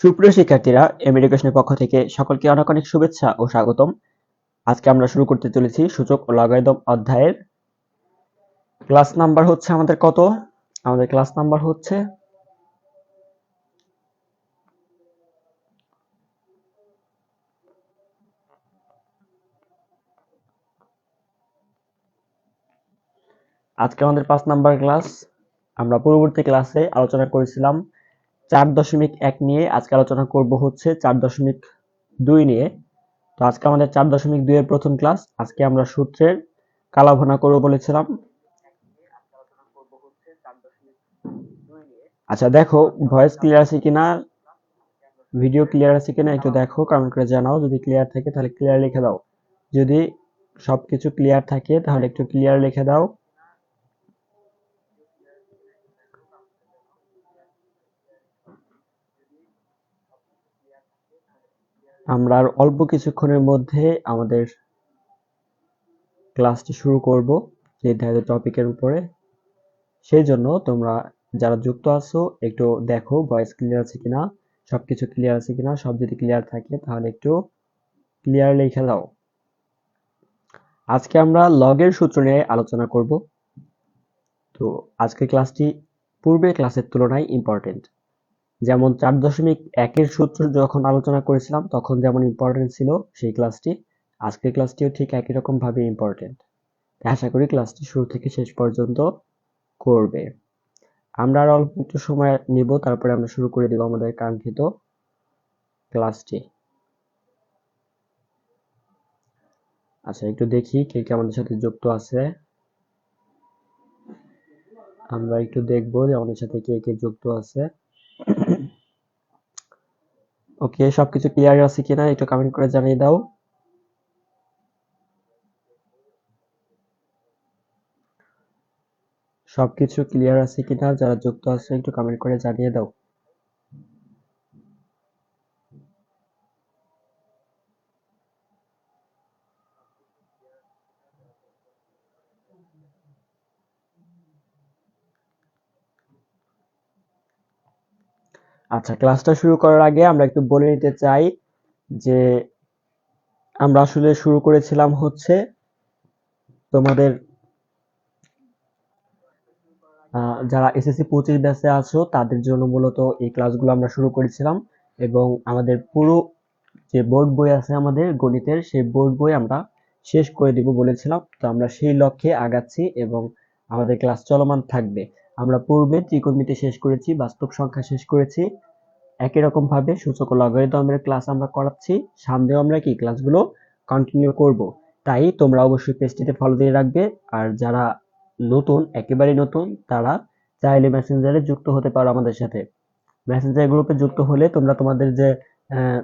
সুপ্রিয় শিক্ষার্থীরা, এম এডুকেশনের পক্ষ থেকে সকলকে অনেক অনেক শুভেচ্ছা ও স্বাগতম। আজকে আমরা শুরু করতে চলেছি সূচক ও লগারিদম অধ্যায়ের ক্লাস নাম্বার হচ্ছে আমাদের কত? আমাদের ক্লাস নাম্বার হচ্ছে আজকে আমাদের 5 নাম্বার ক্লাস। আমরা পূর্ববর্তী ক্লাসে আলোচনা করেছিলাম 4.1 নিয়ে। আজকে আলোচনা করব হচ্ছে 4.2 নিয়ে। তো আজকে আমাদের 4.2 এর প্রথম ক্লাস। আজকে আমরা সূত্রের কালাভুনা করব বলেছিলাম। আচ্ছা, দেখো ভয়েস ক্লিয়ার আছে কিনা, ভিডিও ক্লিয়ার আছে কিনা একটু দেখো, কমেন্ট করে জানাও। যদি ক্লিয়ার থাকে তাহলে ক্লিয়ার লিখে দাও। যদি সবকিছু ক্লিয়ার থাকে তাহলে একটু ক্লিয়ার লিখে দাও। আমরা আর অল্প কিছুক্ষণের মধ্যে আমাদের ক্লাসটি শুরু করব নির্ধারিত টপিকের উপরে। সেই জন্য তোমরা যারা যুক্ত আছো একটু দেখো ভয়েস ক্লিয়ার আছে কিনা, সবকিছু ক্লিয়ার আছে কিনা। সব যদি ক্লিয়ার থাকে তাহলে একটু ক্লিয়ার লিখে দাও। আজকে আমরা লগের সূত্র নিয়ে আলোচনা করব। তো আজকের ক্লাসটি পূর্বের ক্লাসের তুলনায় ইম্পর্টেন্ট। যেমন 4.1 সূত্র যখন আলোচনা করেছিলাম তখন যেমন ইম্পর্টেন্ট ছিল সেই ক্লাসটি, আজকের ক্লাসটিও ঠিক একই রকম ভাবে ইম্পর্টেন্ট। আশা করি ক্লাসটি শুরু থেকে শেষ পর্যন্ত করবে। আমরা আর অল্প একটু সময় নিব, তারপরে আমরা শুরু করে দেব আমাদের কাঙ্ক্ষিত ক্লাসটি। আচ্ছা, একটু দেখি কে কে আমাদের সাথে যুক্ত আছে। আমরা একটু দেখবো যে আমাদের সাথে কে কে যুক্ত আছে। ওকে, সবকিছু ক্লিয়ার আছে কিনা একটু কমেন্ট করে জানিয়ে দাও। সবকিছু ক্লিয়ার আছে কিনা, যারা যুক্ত আছে একটু কমেন্ট করে জানিয়ে দাও। আচ্ছা, ক্লাসটা শুরু করার আগে আমরা একটু বলে নিতে চাই যে আমরা আসলে শুরু করেছিলাম হচ্ছে তোমাদের যারা এসএসসি 25 ব্যাচে আছো তাদের জন্য মূলত এই ক্লাসগুলো আমরা শুরু করেছিলাম, এবং আমাদের পুরো যে বোর্ড বই আছে আমাদের গণিতের, সেই বোর্ড বই আমরা শেষ করে দিব বলেছিলাম। তো আমরা সেই লক্ষ্যে আগাচ্ছি এবং আমাদের ক্লাস চলমান থাকবে। আমরা পূর্বে ত্রিকোণমিতি শেষ করেছি, বাস্তব সংখ্যা শেষ করেছি, একই রকম ভাবে সূচক ও লগারিদমের ক্লাস আমরা করাচ্ছি। সামনেও আমরা কি ক্লাসগুলো কন্টিনিউ করব। তাই তোমরা অবশ্যই পেজটিতে ফলো দিয়ে রাখবে। আর যারা নতুন, একেবারে নতুন, তারা চাইলে মেসেঞ্জারে যুক্ত হতে পারো আমাদের সাথে। মেসেঞ্জার গ্রুপে যুক্ত হলে তোমরা তোমাদের যে আহ,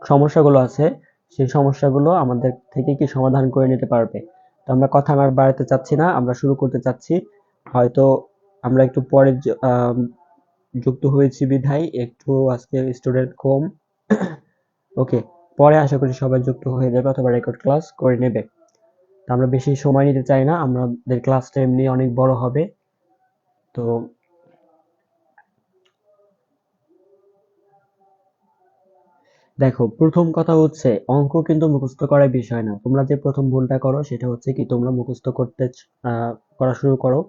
সমস্যাগুলো আছে সেই সমস্যাগুলো আমাদের থেকে কি সমাধান করে নিতে পারবে। তো আমরা কথা আর বাড়াতে চাচ্ছি না, আমরা শুরু করতে চাচ্ছি। হয়তো আমরা একটু পরে যুক্ত হয়েছি বিধায় একটু আজকে স্টুডেন্ট কম। ওকে, পরে আশা করি সবাই যুক্ত হয়ে যাবে অথবা রেকর্ড ক্লাস করে নেবে। তো আমরা বেশি সময় নিতে চাই না, আমাদের ক্লাসটা এমনি অনেক বড় হবে। তো দেখো, প্রথম কথা হচ্ছে অঙ্ক কিন্তু মুখস্থ করার বিষয় না। তোমরা যে প্রথম ভুলটা করো সেটা হচ্ছে কি তোমরা মুখস্থ করতে করা শুরু করো,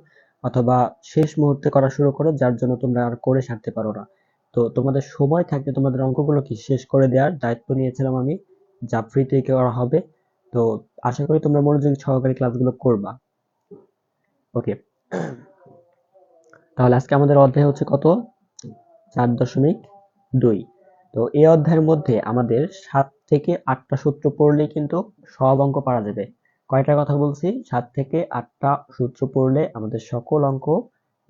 অথবা শেষ মুহূর্তে করা শুরু করো, যার জন্য তোমরা আর করে সারতে পারো না। তো তোমাদের সময় থাকতে তোমাদের অঙ্কগুলো কি শেষ করে দেওয়ার দায়িত্ব নিয়েছিলাম আমি, যা ফ্রিতে করা হবে। তো আশা করি তোমরা মনোযোগী সহকারে ক্লাসগুলো করবা। ওকে, তাহলে আজকে আমাদের অধ্যায় হচ্ছে কত? 4.2। তো এই অধ্যায়ের মধ্যে আমাদের 7 থেকে 8টা সূত্র পড়লেই কিন্তু সব অঙ্ক পারা যাবে। কয়টার কথা বলছি? 7 থেকে 8টা সূত্র পড়লে আমাদের সকল অঙ্ক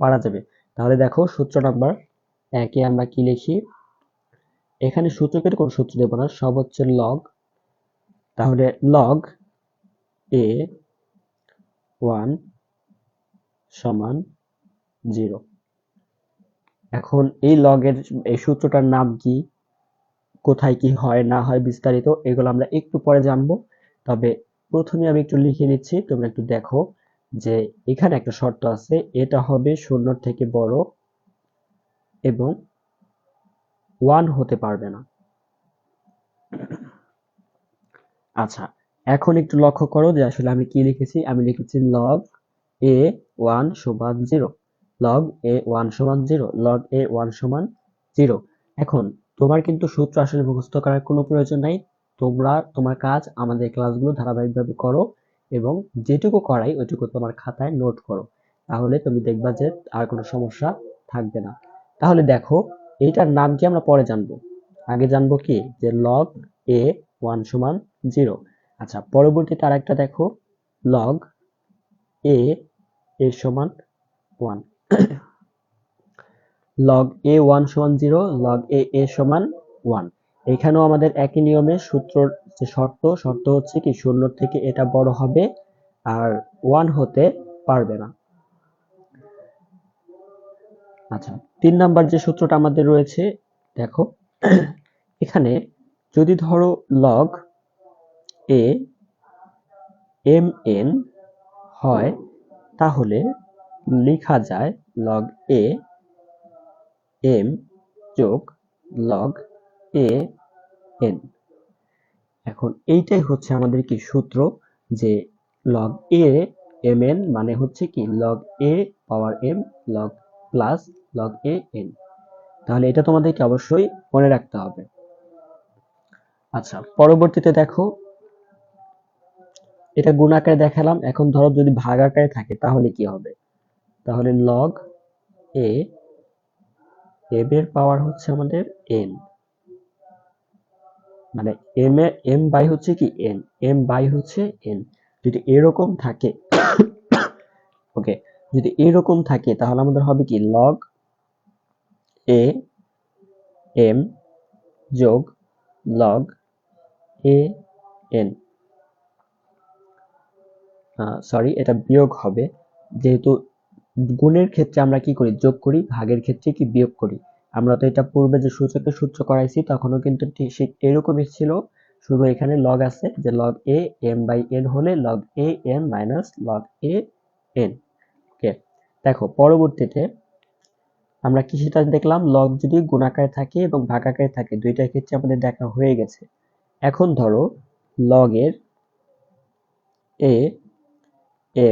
পারা যাবে। তাহলে দেখো, সূত্র নাম্বার 1-এ আমরা কি লিখি? এখানে সূচকের কোন সূত্র দেব না, সব হচ্ছে লগ। তাহলে লগ a1 সমান 0। এখন এই লগের এই সূত্রটার নাম কি, কোথায় কি হয় না হয় বিস্তারিত এগুলো আমরা একটু পরে জানবো। তবে প্রথমে আমি একটু লিখে নিচ্ছি, তোমরা একটু দেখো যে এখানে একটা শর্ত আছে, এটা হবে 0 থেকে বড় এবং 1 হতে পারবে না। আচ্ছা, এখন একটু লক্ষ্য করো যে আসলে আমি কি লিখেছি। আমি লিখেছি log a1 সমান 0, log a1 সমান 0, log a1 সমান 0। এখন তোমার কিন্তু সূত্র আসলে মুখস্থ করার কোনো প্রয়োজন নাই। তোমার কাজ আমাদের ক্লাসগুলো ধারাবাহিকভাবে করো এবং যেটুকু করাই ওইটুকু তোমার খাতায় নোট করো, তাহলে তুমি দেখবা যে আর কোনো সমস্যা থাকবে না। তাহলে দেখো, এইটার নাম কি আমরা পরে জানবো। আগে জানবো কি যে log a1 সমান 0। আচ্ছা, পরবর্তীতে আরেকটা দেখো, log a এর সমান 1, log a1 সমান 0, log a এর সমান 1। এখানেও আমাদের একই নিয়মে সূত্রর যে শর্ত হচ্ছে কি 0 থেকে এটা বড় হবে আর 1 হতে পারবে না। আচ্ছা, 3 নাম্বার যে সূত্রটা আমাদের রয়েছে, দেখো এখানে যদি ধরো log a mn হয়, তাহলে লেখা যায় log a m যোগ log a n। এখন এইটাই হচ্ছে আমাদের কি সূত্র, যে log a mn মানে হচ্ছে কি log a power m log plus log a n। তাহলে এটা তোমাদেরকে অবশ্যই মনে রাখতে হবে। আচ্ছা, পরবর্তীতে দেখো, এটা গুণ আকারে দেখালাম। এখন ধরো যদি ভাগ আকারে থাকে তাহলে কি হবে। তাহলে log a m এর পাওয়ার হচ্ছে আমাদের n, মানে m বাই হচ্ছে কি n, m বাই হচ্ছে n। যদি এরকম থাকে, ওকে, যদি এরকম থাকে তাহলে আমাদের হবে কি log a m যোগ log a n, সরি এটা বিয়োগ হবে, যেহেতু গুণের ক্ষেত্রে আমরা কি করি যোগ করি, ভাগের ক্ষেত্রে কি বিয়োগ করি। আমরা তো এটা পূর্বে যে সূত্র করাইছি তখনও কিন্তু ঠিক এরকমই ছিল, শুধু এখানে লগ আছে যে log a m by n হলে log a m minus log a n। Okay, দেখো পরবর্তীতে আমরা কি সেটা দেখলাম, লগ যদি গুণাকারে থাকে এবং ভাগাকারে থাকে দুইটার ক্ষেত্রে আমাদের দেখা হয়ে গেছে। এখন ধরো লগের a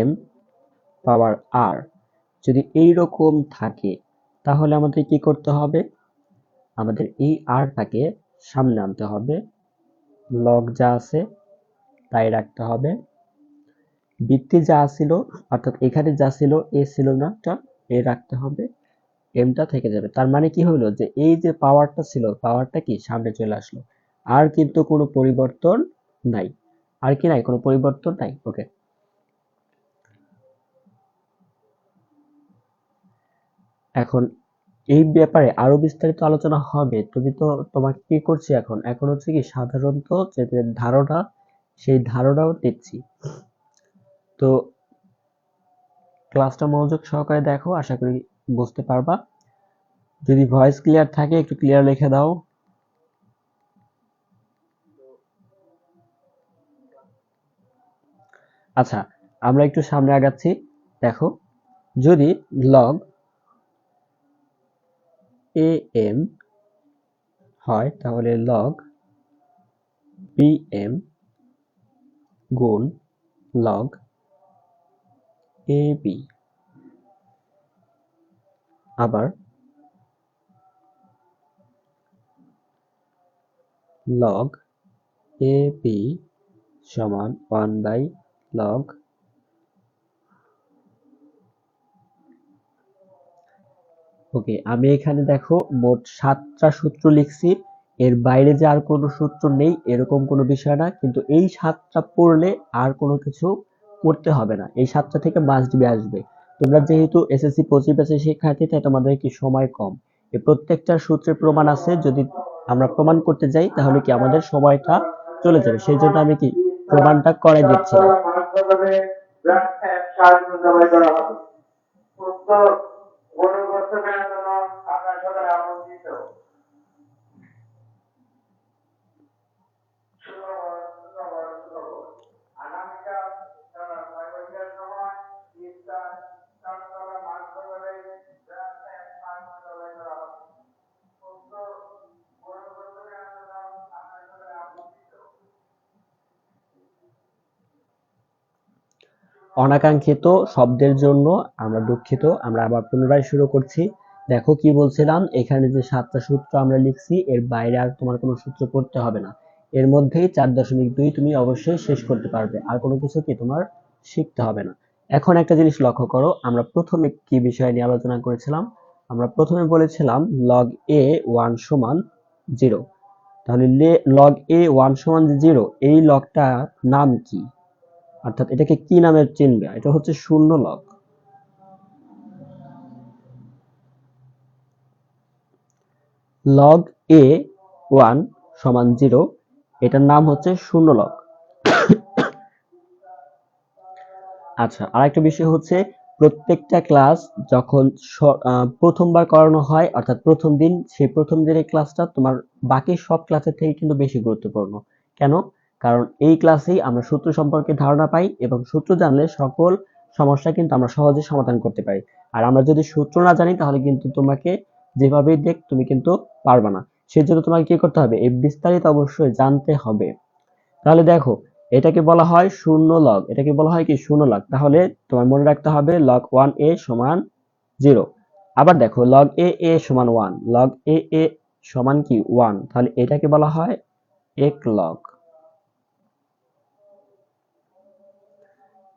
m পাওয়ার r যদি এইরকম থাকে, তাহলে আমাদের কি করতে হবে, আমাদের এই rটাকে সামনে আনতে হবে, লগ যা আছে তাই রাখতে হবে, বৃত্তি যা ছিল অর্থাৎ এখানে যা ছিল এ ছিল না, এ রাখতে হবে, এমটা থেকে যাবে। তার মানে কি হলো যে এই যে পাওয়ারটা ছিল, পাওয়ারটা কি সামনে চলে আসলো, আর কিন্তু কোনো পরিবর্তন নাই। আর কি নাই, কোনো পরিবর্তন নাই। ওকে, এখন এই ব্যাপারে আরো বিস্তারিত আলোচনা হবে। তোমাকে কি করছি এখন, এখন হচ্ছে কি সাধারণত যে ধারণা, সেই ধারণাও দিচ্ছি। তো ক্লাসটা মনোযোগ সহকারে দেখো, আশা করি বুঝতে পারবা। যদি ভয়েস ক্লিয়ার থাকে একটু ক্লিয়ার লিখে দাও। আচ্ছা, আমরা একটু সামনে আগাচ্ছি। দেখো, যদি log am হয় তাহলে log bm গুণ log ab, আবার log ab সমান 1 বাই log। ওকে, আমি এখানে দেখো মোট 7টা সূত্র লিখছি। এর বাইরে যে আর কোনো সূত্র নেই এরকম কোনো বিষয় না, কিন্তু এই 7টা পড়লে আর কোনো কিছু পড়তে হবে না, এই 7টা থেকে মাস্ট বি আসবে। তোমরা যেহেতু এসএসসি 25 ব্যাচের শিক্ষার্থী, তাই তোমাদের কি সময় কম, এই প্রত্যেকটা সূত্রের প্রমাণ আছে। যদি আমরা প্রমাণ করতে যাই তাহলে কি আমাদের সময়টা চলে যাবে, সেই জন্য আমি কি প্রমাণটা করে দিচ্ছি না। অনাকাঙ্ক্ষিত শব্দের জন্য আমরা দুঃখিত। আমরা আবার পুনরায় শুরু করছি। দেখো কি বলছিলাম, এখানে যে 7টা সূত্র আমরা লিখছি এর বাইরে আর তোমার কোনো সূত্র পড়তে হবে না। এর মধ্যেই 4.2 তুমি অবশ্যই শেষ করতে পারবে, আর কোনো কিছু কি তোমার শিখতে হবে না। এখন একটা জিনিস লক্ষ্য করো, আমরা প্রথমে কি বিষয় নিয়ে আলোচনা করেছিলাম। আমরা প্রথমে বলেছিলাম log a 1 সমান 0। তাহলে log a 1 সমান 0, এই লগটা নাম কি, অর্থাৎ এটাকে কি নামে চিনবে? এটা হচ্ছে শূন্য লগ। log a 1 সমান 0, এটার নাম হচ্ছে শূন্য লগ। আচ্ছা, আরেকটা বিষয় হচ্ছে প্রত্যেকটা ক্লাস যখন প্রথমবার করানো হয়, অর্থাৎ প্রথম দিন, সেই প্রথম দিনের ক্লাসটা তোমার বাকি সব ক্লাসের থেকে কিন্তু বেশি গুরুত্বপূর্ণ। কেন? কারণ এই ক্লাসেই আমরা সূত্র সম্পর্কে ধারণা পাই, এবং সূত্র জানলে সকল সমস্যা কিন্তু আমরা সহজে সমাধান করতে পারি। আর আমরা যদি সূত্র না জানি তাহলে কিন্তু তোমাকে যেভাবেই দেখ তুমি কিন্তু পারবা না। সেজন্য তোমাকে কি করতে হবে? এই বিস্তারিত অবশ্যই জানতে হবে। তাহলে দেখো, এটাকে বলা হয় শূন্য লগ, এটাকে বলা হয় কি শূন্য লগ। তাহলে তোমার মনে রাখতে হবে log 1a সমান 0। আবার দেখো log a সমান 1, log a সমান কি 1, তাহলে এটাকে বলা হয় এক লগ।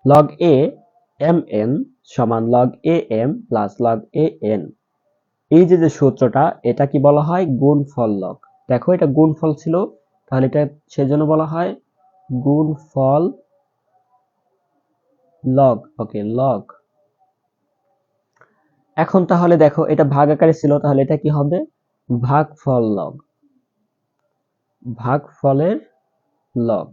log a mn সমান log am plus log an। এই যে যে সূত্রটা, এটা কি বলা হয়? গুণফল লগ। দেখো এটা গুণফল ছিল, তাহলে এটা সেজন্য বলা হয় গুণফল লগ। ওকে, লগ। এখন তাহলে দেখো এটা ভাগ আকারে ছিল, তাহলে এটা কি হবে? ভাগফল লগ, ভাগফলের লগ।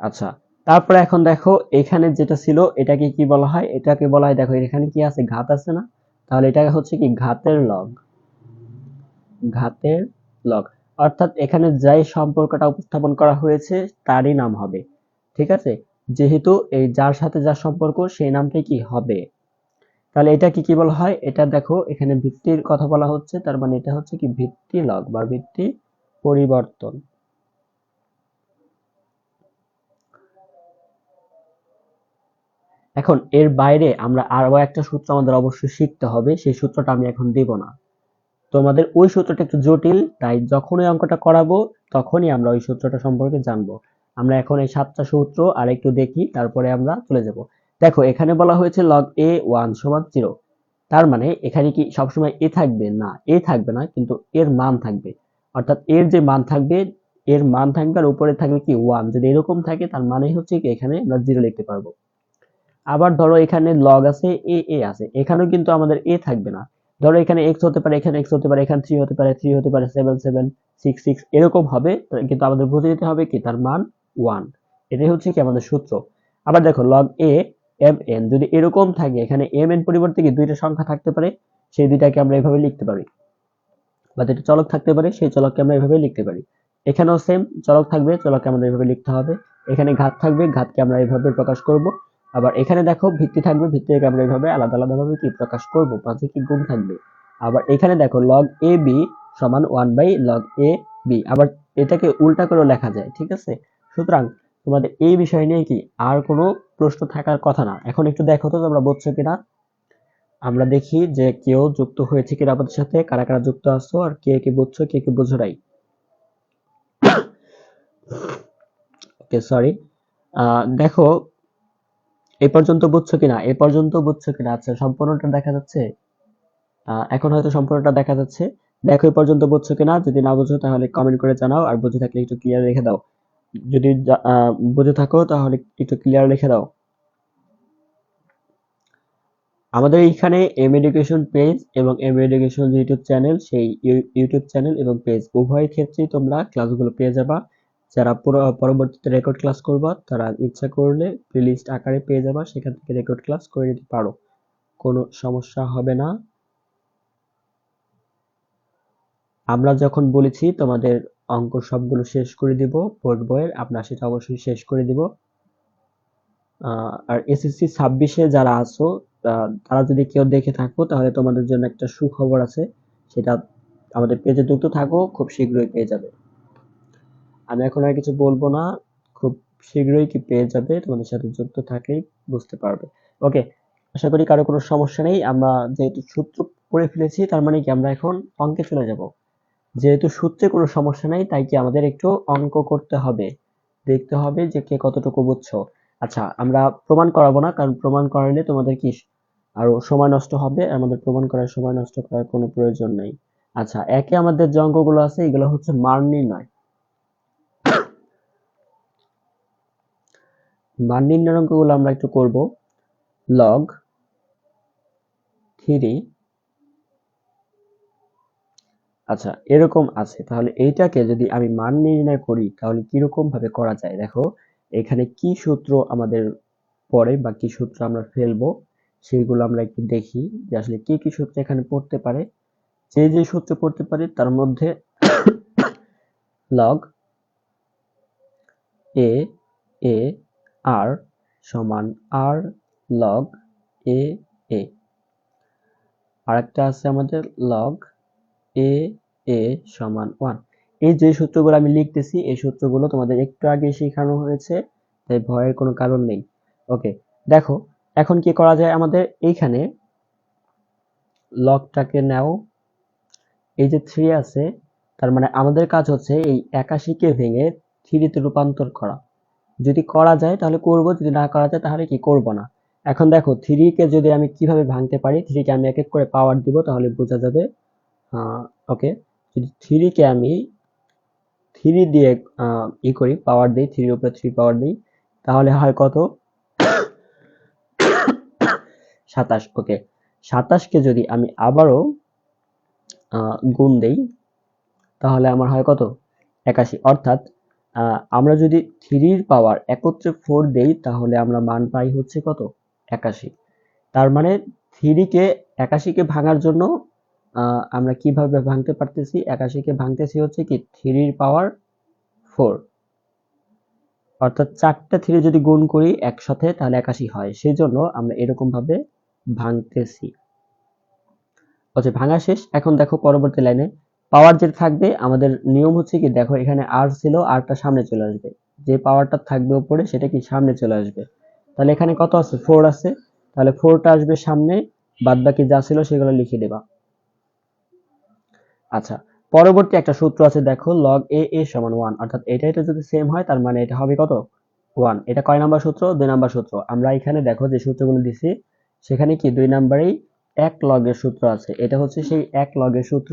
আচ্ছা, তারপরে এখন দেখো এখানে যেটা ছিল এটাকে কি বলা হয়? এটাকে বলা হয়, দেখো এখানে কি আছে? ঘাত আছে না? তাহলে এটা হচ্ছে কি ঘাতের লগ, ঘাতের লগ। অর্থাৎ এখানে যাই সম্পর্কটা উপস্থাপন করা হয়েছে তারই নাম হবে। ঠিক আছে? যেহেতু এই যার সাথে যার সম্পর্ক, সেই নামটাই কি হবে। তাহলে এটা কি কি বলা হয়? এটা দেখো এখানে ভিত্তির কথা বলা হচ্ছে, তার মানে এটা হচ্ছে কি ভিত্তি লগ বা ভিত্তি পরিবর্তন। এখন এর বাইরে আমরা আরো একটা সূত্র আমাদের অবশ্যই শিখতে হবে, সেই সূত্রটা আমি এখন দেব না। তোমাদের ওই সূত্রটা একটু জটিল, তাই যখন ওই অঙ্কটা করাবো তখনই আমরা ওই সূত্রটা সম্পর্কে জানবো। আমরা এখন এই 7টা সূত্র আর একটু দেখি, তারপরে আমরা চলে যাব। দেখো এখানে বলা হয়েছে log a 1 সমান 0। তার মানে এখানে কি সবসময় এ থাকবে? না, এ থাকবে না, কিন্তু এর মান থাকবে। অর্থাৎ এর যে মান থাকবে, এর মান থাকবে আর উপরে থাকবে কি 1। যদি এরকম থাকে তার মানে হচ্ছে কি এখানে আমরা 0 লিখতে পারবো। আবার ধরো এখানে লগ আছে, এ আছে, এখানেও কিন্তু আমাদের এ থাকবে না। ধরো এখানে এক্স হতে পারে, এখানে এক্স হতে পারে, এখানে 3 হতে পারে, 3 হতে পারে, 7 7 6 6 এরকম হবে, কিন্তু আমাদের বুঝে নিতে হবে কি তার মান 1। এটাই হচ্ছে কি আমাদের সূত্র। আবার দেখো log a m n যদি এরকম থাকে, এখানে m n পরিবর্তে কি দুইটা সংখ্যা থাকতে পারে, সেই দুইটাকে আমরা এভাবে লিখতে পারি। বা দুইটা চলক থাকতে পারে, সেই চলককে আমরা এভাবে লিখতে পারি। এখানেও সেম চলক থাকবে, চলককে আমাদের এভাবে লিখতে হবে। এখানে ঘাত থাকবে, ঘাতকে আমরা এভাবে প্রকাশ করব। আবার এখানে দেখো ভিত্তি থাকবে, ভিত্তিকে আমরা এভাবে আলাদা আলাদা ভাবে কি প্রকাশ করব, পাশে কি গুণ থাকবে। আবার এখানে দেখো log a b সমান 1/log a b, আবার এটাকে উল্টা করেও লেখা যায়। ঠিক আছে? সুতরাং তোমাদের এই বিষয় নিয়ে কি আর কোনো প্রশ্ন থাকার কথা না। এখন একটু দেখো তো তোমরা বুঝছো কিনা। আমরা দেখি যে কেউ যুক্ত হয়েছে কিনা আমাদের সাথে, কারা কারা যুক্ত আছো, আর কে কি বুঝছো, কে কি বুঝো নাই। ওকে, সরি। দেখো এ পর্যন্ত বুঝছো কিনা, এ পর্যন্ত বুঝছো কিনা? আচ্ছা, সম্পূর্ণটা দেখা যাচ্ছে। এখন হয়তো সম্পূর্ণটা দেখা যাচ্ছে। দেখো এ পর্যন্ত বুঝছো কিনা, যদি না বুঝো তাহলে কমেন্ট করে জানাও, আর বুঝে থাকলে একটু ক্লিয়ার রেখে দাও। যদি বুঝে থাকো তাহলে একটু ক্লিয়ার রেখে দাও। আমাদের এখানে এম এডুকেশন পেজ এবং এম এডুকেশন ইউটিউব চ্যানেল, সেই ইউটিউব চ্যানেল এবং পেজ উভয় ক্ষেত্রেই তোমরা ক্লাসগুলো পেয়ে যাবা। যারা পরবর্তীতে রেকর্ড ক্লাস করবা তারা ইচ্ছা করলে প্লেলিস্ট আকারে পেয়ে যাবা, সেখান থেকে রেকর্ড ক্লাস করে নিতে পারো, কোনো সমস্যা হবে না। আমরা যখন বলেছি তোমাদের অঙ্ক সবগুলো শেষ করে দিব বোর্ড বইয়ের, আমরা সেটা অবশ্যই শেষ করে দিব। আর এসএসসি 26-এ যারা আছো, তারা যদি কেউ দেখে থাকো তাহলে তোমাদের জন্য একটা সুখবর আছে, সেটা আমাদের পেজে যুক্ত থাকো, খুব শীঘ্রই পেয়ে যাবে। আমি এখন আর কিছু বলবো না, খুব শীঘ্রই কি পেয়ে যাবে, তোমাদের সাথে যুক্ত থাকলেই বুঝতে পারবে। ওকে, আশা করি কারো কোনো সমস্যা নেই। আমরা যেহেতু সূত্র পড়ে ফেলেছি, তার মানে কি আমরা এখন অঙ্কে চলে যাব। যেহেতু সূত্রে কোনো সমস্যা নাই, তাই কি আমাদের একটু অঙ্ক করতে হবে, দেখতে হবে যে কে কতটুকু বুঝছো। আচ্ছা, আমরা প্রমাণ করাবো না, কারণ প্রমাণ করালে তোমাদের কি আরো সময় নষ্ট হবে, আমাদের প্রমাণ করার সময় নষ্ট করার কোনো প্রয়োজন নেই। আচ্ছা, একে আমাদের যে অঙ্কগুলো আছে এগুলো হচ্ছে মান নির্ণয়। মান নির্ণয়ের অঙ্কগুলো আমরা একটু করব। লগ 3, আচ্ছা এরকম আছে, তাহলে এইটাকে যদি আমি মান নির্ণয় করি তাহলে কিরকম ভাবে করা যায়, দেখো এখানে কি সূত্র আমাদের পড়ে বা কি সূত্র আমরা ফেলবো সেইগুলো আমরা একটু দেখি যে আসলে কি কি সূত্র এখানে পড়তে পারে। যে যে সূত্র পড়তে পারে তার মধ্যে লগ এ এ আর সমান আর লগ এ এ, আরেকটা আছে আমাদের লগ এ এ সমান 1। এই যে সূত্রগুলো আমি লিখতেছি এই সূত্রগুলো তোমাদের একটু আগে শেখানো হয়েছে, তাই ভয়ের কোনো কারণ নেই। ওকে, দেখো এখন কি করা যায়, আমাদের এইখানে লগটাকে নাও, এই যে 3 আছে, তার মানে আমাদের কাজ হচ্ছে এই 81 কে ভেঙে 3 তে রূপান্তর করা। যদি করা যায় তাহলে করব, যদি না করা যায় তাহলে কি করব না। এখন দেখো 3 কে যদি আমি কিভাবে ভাঙতে পারি, 3 কে আমি এক এক করে পাওয়ার দিব তাহলে বোঝা যাবে। ওকে, যদি 3 কে আমি 3 দিয়ে করি, পাওয়ার দিই, 3 এর উপরে 3 পাওয়ার দিই, তাহলে হয় কত, 27। ওকে, 27 কে যদি আমি আবারও গুণ দেই তাহলে আমার হয় কত, 81। অর্থাৎ আমরা যদি 3 এর পাওয়ার একত্রে 4 দেই তাহলে আমরা মান পাই হচ্ছে কত, 81। তার মানে 3 কে 81 কে ভাঙার জন্য আমরা কিভাবে ভাঙতে পারতেছি, 81 কে ভাঙতেছি হচ্ছে কি 3 এর পাওয়ার 4, অর্থাৎ 4টা 3 যদি গুণ করি একসাথে তাহলে 81 হয়, সেই জন্য আমরা এরকম ভাবে ভাঙতেছি। আচ্ছা, ভাঙা শেষ। এখন দেখো পরবর্তী লাইনে পাওয়ার যেটা থাকবে, আমাদের নিয়ম হচ্ছে কি, দেখো এখানে আর ছিল, আরটা সামনে চলে আসবে, যে পাওয়ারটা থাকবে উপরে সেটা কি সামনে চলে আসবে। তাহলে এখানে কত আছে, 4 আছে, তাহলে 4টা আসবে সামনে, বাদ বাকি যা ছিল সেগুলো লিখে দেবা। আচ্ছা, পরবর্তী একটা সূত্র আছে, দেখো লগ এ এ সমান 1, অর্থাৎ এটা যদি সেম হয় তার মানে এটা হবে কত, 1। এটা কয় নাম্বার সূত্র, 2 নাম্বার সূত্র। আমরা এখানে দেখো যে সূত্রগুলো দিছি সেখানে কি 2 নাম্বারেই এক লগের সূত্র আছে, এটা হচ্ছে সেই এক লগের সূত্র।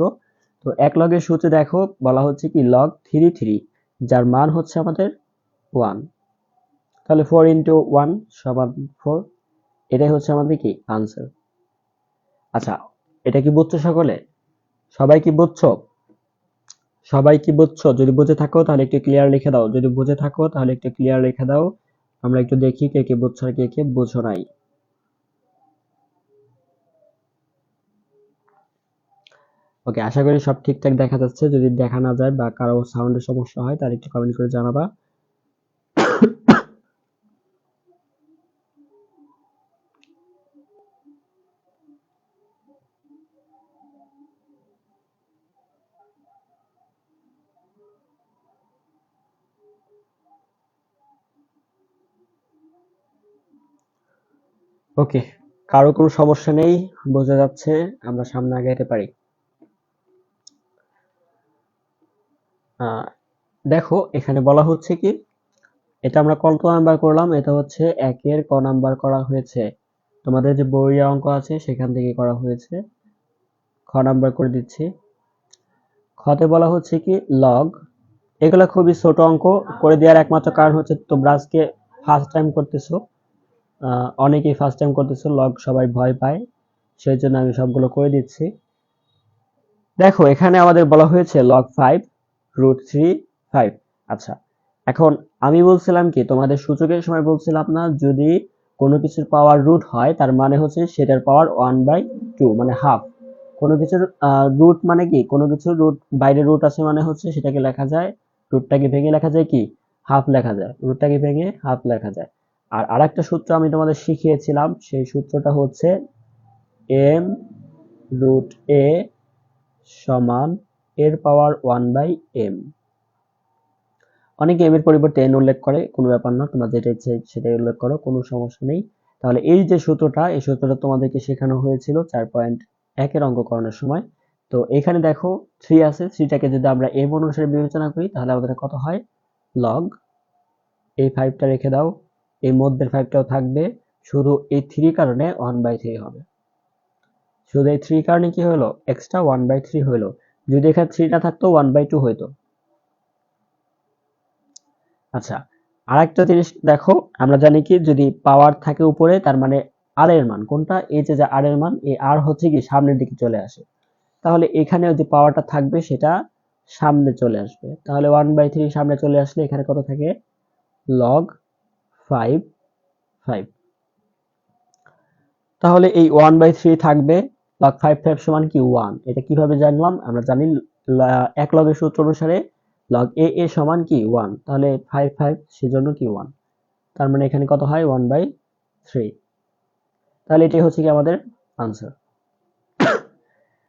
তো এক লগের সূত্রে দেখো বলা হচ্ছে কি লগ 3 যার মান হচ্ছে আমাদের 1, তাহলে 4 ইন্টু 1 সমান 4, এটাই হচ্ছে আমাদের কি আনসার। আচ্ছা, এটা কি বুঝছো সকলে, সবাই কি বুঝছো, সবাই কি বুঝছো? যদি বুঝে থাকো তাহলে একটু ক্লিয়ার লিখে দাও, যদি বুঝে থাকো তাহলে একটু ক্লিয়ার লিখে দাও, আমরা একটু দেখি কে কে বুঝছো আর কে কে বুঝো নাই। ওকে, আশা করি সব ঠিকঠাক দেখা যাচ্ছে। যদি দেখা না যায় বা কারো সাউন্ডের সমস্যা হয় তাহলে একটু কমেন্ট করে জানাবা। ওকে, কারো কোনো সমস্যা নেই, বোঝা যাচ্ছে, আমরা সামনে আগাইতে পারি। আহ দেখো এখানে বলা হচ্ছে কি, এটা আমরা কত নাম্বার করলাম, এটা হচ্ছে একের ক নাম্বার করা হয়েছে, তোমাদের যে বইয়ের অঙ্ক আছে সেখান থেকে করা হয়েছে। খ নাম্বার করে দিচ্ছি। খতে বলা হচ্ছে কি লগ, এগুলো খুবই ছোট অঙ্ক, করে দেওয়ার একমাত্র কারণ হচ্ছে তোমরা আজকে ফার্স্ট টাইম করতেছো, অনেকেই ফার্স্ট টাইম করতেছো, লগ সবাই ভয় পায়, সেই জন্য আমি সবগুলো করে দিচ্ছি। দেখো এখানে আমাদের বলা হয়েছে লগ 5 রুট 3 5। আচ্ছা, এখন আমি বলছিলাম কি, তোমাদের সূচকের সময় বলছিলাম না, যদি কোনো কিছুর পাওয়ার রুট হয় তার মানে হচ্ছে সেটার পাওয়ার 1/2 মানে হাফ। কোনো কিছুর রুট মানে কি, কোনো কিছুর রুট বাইরে রুট আছে মানে হচ্ছে সেটাকে লেখা যায়, রুটটাকে ভেঙে লেখা যায় কি, হাফ লেখা যায়, রুটটাকে ভেঙে হাফ লেখা যায়। আর আরেকটা সূত্র আমি তোমাদের শিখিয়েছিলাম, সেই সূত্রটা হচ্ছে এম রুট এ সমান এর পাওয়ার 1/m। অনেকে এম এর পরিবর্তে এন উল্লেখ করে, কোনো ব্যাপার না, তোমরা যেটা ইচ্ছে সেটাই উল্লেখ করো, কোনো সমস্যা নেই। তাহলে এই যে সূত্রটা, এই সূত্রটা তোমাদেরকে শেখানো হয়েছিল 4.1 এর অঙ্ককরণের সময়। তো এখানে দেখো 3 আছে, 3টাকে যদি আমরা এম অনুসারে বিবেচনা করি তাহলে আমাদের কত হয়, লগ, এই 5টা রেখে দাও, এই মধ্যের 5টাও থাকবে, শুধু এই 3 কারণে 1/3 হবে। শুধু এই 3 কারণে কি হলো, এক্সট্রা 1/3 হলো। যদি এখানে 3 না থাকতো 1/2 হইতো। আচ্ছা, আরেকটা জিনিস দেখো, আমরা জানি কি যদি পাওয়ার থাকে উপরে তার মানে আর এর মান কোনটা, এই যে আর এর মান, এই আর হচ্ছে কি সামনের দিকে চলে আসে, তাহলে এখানে যে পাওয়ারটা থাকবে সেটা সামনে চলে আসবে। তাহলে 1/3 সামনে চলে আসলে এখানে কত থাকে, লগ 5 5। তাহলে এই 1/3 থাকবে, log 5 5 সমান কি 1। এটা কিভাবে জানলাম, আমরা জানি এক লগের সূত্র অনুসারে log a সমান কি 1, তাহলে 5 5 সেজন্য কি 1, তার মানে এখানে কত হয় 1/3। তাহলে এটাই হচ্ছে কি আমাদের আনসার।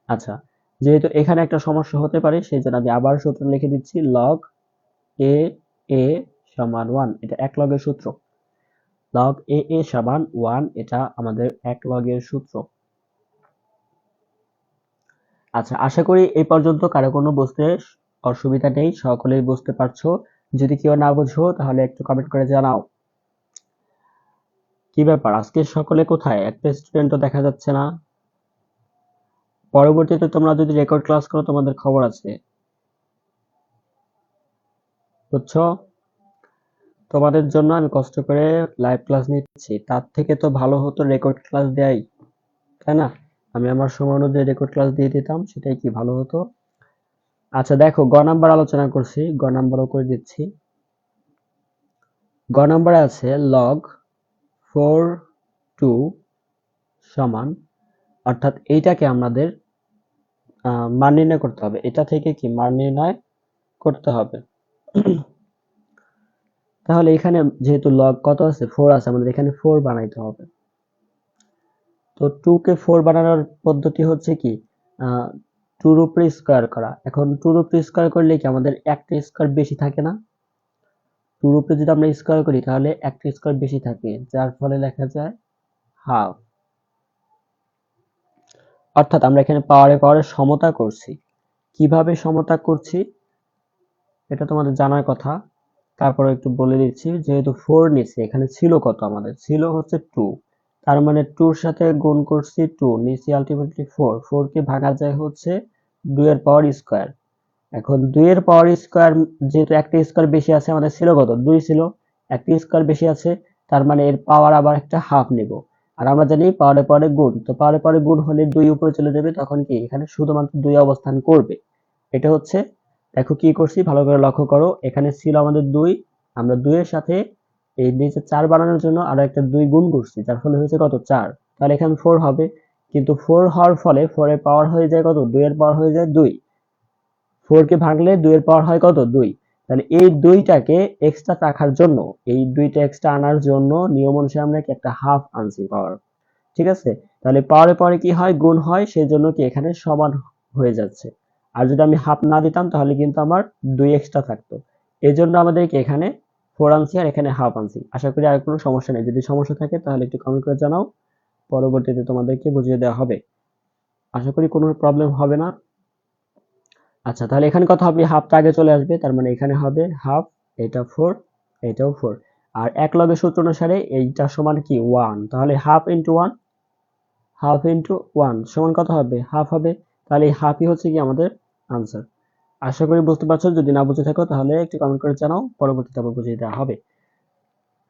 আচ্ছা, যেহেতু এখানে একটা সমস্যা হতে পারে সেই জন্য আমি আবার সূত্র লিখে দিচ্ছি, log a সমান 1, এটা এক লগের সূত্র। log a সমান 1, এটা আমাদের এক লগের সূত্র। আচ্ছা, আশা করি এই পর্যন্ত কারো কোনো বুঝতে অসুবিধা নেই, সকলেই বুঝতে পারছো। যদি কেউ না বুঝো তাহলে একটু কমেন্ট করে জানাও। কি ব্যাপার, আজকে সকলে কোথায়, একটা স্টুডেন্টও দেখা যাচ্ছে না। পরবর্তীতে তোমরা যদি রেকর্ড ক্লাস করো তোমাদের খবর আছে, বুঝছো? তোমাদের জন্য আমি কষ্ট করে লাইভ ক্লাস নিচ্ছি, তার থেকে তো ভালো হতো রেকর্ড ক্লাস দেয়াই, তাই না? আমি আমার সময় অনুযায়ী রেকর্ড ক্লাস দিয়ে দিতাম, সেটাই কি ভালো হতো। আচ্ছা দেখো, গ নাম্বার আলোচনা করছি, গ নাম্বারও করে দিচ্ছি। গ নাম্বারে আছে লগ 4 2 সমান, অর্থাৎ এইটাকে আমাদের মান নির্ণয় করতে হবে, এটা থেকে কি মান নির্ণয় করতে হবে। তাহলে এখানে যেহেতু লগ কত আছে, 4 আছে, আমাদের এখানে 4 বানাইতে হবে। তো 2 কে 4 বানানোর পদ্ধতি হচ্ছে কি, 2 এর উপরে স্কয়ার করা। এখন 2 এর উপরে স্কয়ার করলে কি আমাদের একটা স্কয়ার বেশি থাকে না, 2 এর উপরে যদি আমরা স্কয়ার করি তাহলে একটা স্কয়ার বেশি থাকে, যার ফলে লেখা যায় হাফ। অর্থাৎ আমরা এখানে পাওয়ারে পাওয়ারে সমতা করছি। কিভাবে সমতা করছি এটা তোমাদের জানার কথা, তারপরে একটু বলে দিচ্ছি। যেহেতু 4 নিচে, এখানে ছিল কত, আমাদের ছিল হচ্ছে 2, তার মানে 2 এর সাথে গুণ করছি 2, নিচে আলটিমেটলি 4, 4 কে ভাঙা যায় হচ্ছে 2 এর পাওয়ার স্কয়ার। এখন 2 এর পাওয়ার স্কয়ার, যেহেতু একটা স্কয়ার বেশি আছে, আমাদের ছিল কত 2 ছিল, একটা স্কয়ার বেশি আছে, তার মানে এর পাওয়ার আবার একটা হাফ নেব। আর আমরা জানি পাওয়ারে পাওয়ারে গুণ, তো পাওয়ারে পাওয়ারে গুণ হলে 2 উপরে চলে যাবে, তখন কি এখানে শুধুমাত্র 2 অবস্থান করবে। এটা হচ্ছে, দেখো কি করছি ভালো করে লক্ষ্য করো, এখানে ছিল আমাদের 2, আমরা 2 এর সাথে এই নিচে 4 বানানোর জন্য আরো একটা 2 গুণ করছি, যার ফলে হয়েছে কত 4, তাহলে এখানে 4 হবে। কিন্তু 4 হওয়ার ফলে 4 এর পাওয়ার হয়ে যায় কত, 2 এর পাওয়ার হয়ে যায় 2, 4 কে ভাঙলে 2 এর পাওয়ার হয় কত 2, তাহলে এই 2টাকে এক্সট্রা রাখার জন্য, এই 2টা এক্সট্রা আনার জন্য নিয়ম অনুসারে আমরা কি একটা হাফ আনছি পাওয়ার। ঠিক আছে, তাহলে পাওয়ারে পাওয়ারে কি হয়, গুণ হয়, সেই জন্য কি এখানে সমান হয়ে যাচ্ছে। আর যদি আমি হাফ না দিতাম তাহলে কিন্তু আমার 2 এক্সট্রা থাকতো। এই জন্য আমাদেরকে এখানে 4 আনছি আর এখানে হাফ আনছি। আশা করি আর কোনো সমস্যা নেই, যদি সমস্যা থাকে তাহলে একটু কমেন্ট করে জানাও, পরবর্তীতে তোমাদেরকে বুঝিয়ে দেওয়া হবে। আশা করি কোনো প্রবলেম হবে না। আচ্ছা, তাহলে এখানে কত হবে, হাফটা আগে চলে আসবে, তার মানে এখানে হবে হাফ, এটা 4, এটাও 4। আর এক লগের সূত্র অনুসারে এইটা সমান কি 1, তাহলে হাফ ইন্টু 1, হাফ ইন্টু 1 সমান কত হবে, হাফ হবে। তাহলে এই হাফই হচ্ছে কি আমাদের আনসার। আশা করি বুঝতে পারছো, যদি না বুঝে থাকো তাহলে একটু কমেন্ট করে জানাও, পরবর্তীতে আবার বুঝিয়ে দেওয়া হবে।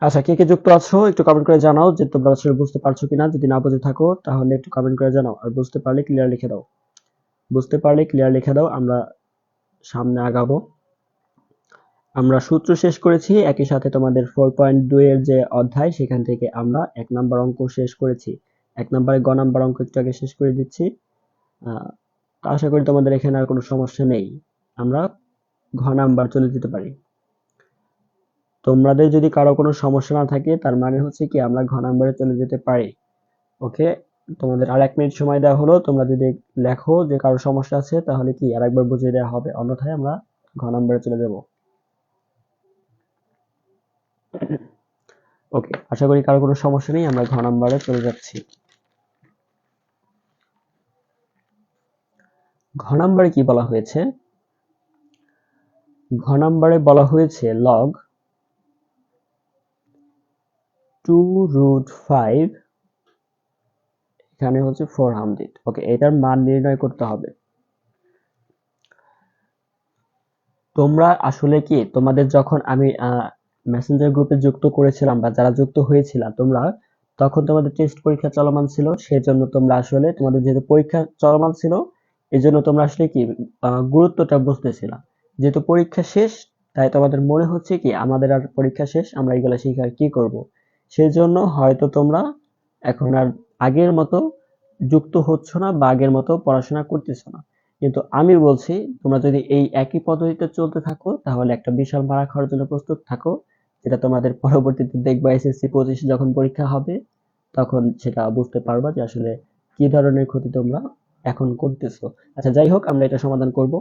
আচ্ছা, কে কে যুক্ত আছো একটু কমেন্ট করে জানাও যে তোমরা আসলে বুঝতে পারছো কিনা, যদি না বুঝে থাকো তাহলে একটু কমেন্ট করে জানাও, আর বুঝতে পারলে ক্লিয়ার লিখে দাও, বুঝতে পারলে ক্লিয়ার লিখে দাও, আমরা সামনে আগাবো। আমরা সূত্র শেষ করেছি, একই সাথে তোমাদের 4.2 এর যে অধ্যায় সেখান থেকে আমরা 1 নাম্বার অঙ্ক শেষ করেছি। 1 নম্বরে গ নাম্বার অঙ্ক একটু আগে শেষ করে দিচ্ছি। আশা করি তোমাদের এখানে আর কোনো সমস্যা নেই, আমরা ঘ নাম্বার চলে যেতে পারি। তোমাদের যদি কারো কোনো সমস্যা না থাকে তার মানে হচ্ছে কি আমরা ঘ নাম্বারে চলে যেতে পারি। ওকে, তোমাদের আর 1 মিনিট সময় দেওয়া হলো, তোমরা যদি লেখো যে কারো সমস্যা আছে তাহলে কি আরেকবার বুঝিয়ে দেওয়া হবে, অন্যথায় আমরা ঘ নাম্বারে চলে যাব। ওকে, আশা করি কারো কোনো সমস্যা নেই। আমরা ঘ নাম্বারে চলে যাচ্ছি। ঘ নাম্বারে কি বলা হয়েছে? ঘ নাম্বারে বলা হয়েছে লগ 2√5 এখানে হচ্ছে 400। ওকে, এটার মান নির্ণয় করতে হবে। তোমরা আসলে কি তোমাদের যখন আমি মেসেঞ্জার গ্রুপে যুক্ত করেছিলাম বা যারা যুক্ত হয়েছিল তোমরা, তখন তোমাদের টেস্ট পরীক্ষা চলমান ছিল, সেজন্য তোমরা আসলে তোমাদের যেহেতু পরীক্ষা চলমান ছিল এই জন্য তোমরা আসলে কি গুরুত্বটা বুঝতেছিল। যেহেতু পরীক্ষা শেষ তাই তোমাদের মনে হচ্ছে কি আমাদের আর পরীক্ষা শেষ, আমরা এগুলা শিখে আর কি করব। সেই জন্য হয়তো তোমরা এখন আর আগের মতো যুক্ত হচ্ছ না বা আগের মতো পড়াশোনা করতেছ না। কিন্তু আমি বলছি তোমরা যদি এই একই পদ্ধতিতে চলতে থাকো তাহলে একটা বিশাল মারা খাওয়ার জন্য প্রস্তুত থাকো, যেটা তোমাদের পরবর্তীতে দেখবা এসএসসি 25 যখন পরীক্ষা হবে তখন সেটা বুঝতে পারবা যে আসলে কি ধরনের ক্ষতি তোমরা এখন করতেছো। আচ্ছা, যাই হোক, আমরা এটা সমাধান করব।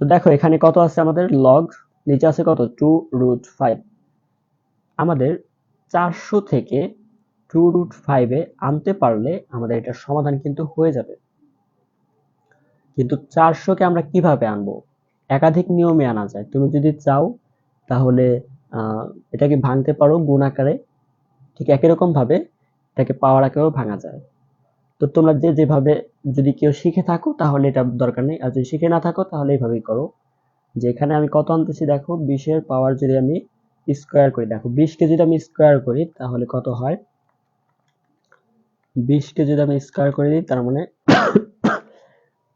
তো দেখো এখানে কত আছে আমাদের লগ, নিচে আছে কত 2√5। আমাদের 400 থেকে 2√5 এ আনতে পারলে আমাদের এটার সমাধান কিন্তু হয়ে যাবে। কিন্তু 400 কে আমরা কিভাবে আনবো? একাধিক নিয়মে আনা যায়। তুমি যদি চাও তাহলে এটাকে ভাঙতে পারো গুণ আকারে, ঠিক একই রকম ভাবে এটাকে পাওয়ার আকারেও ভাঙা যায়। তো তোমরা যে যেভাবে যদি কেউ শিখে থাকো তাহলে এটা দরকার নেই, আর যদি শিখে না থাকো তাহলে এইভাবেই করো। যে এখানে আমি কত আনতেছি দেখো, 20 এর পাওয়ার যদি আমি স্কোয়ার করি, দেখো 20 কে যদি আমি স্কোয়ার করি তাহলে কত হয়, 20 কে যদি আমি স্কোয়ার করে দিই তার মানে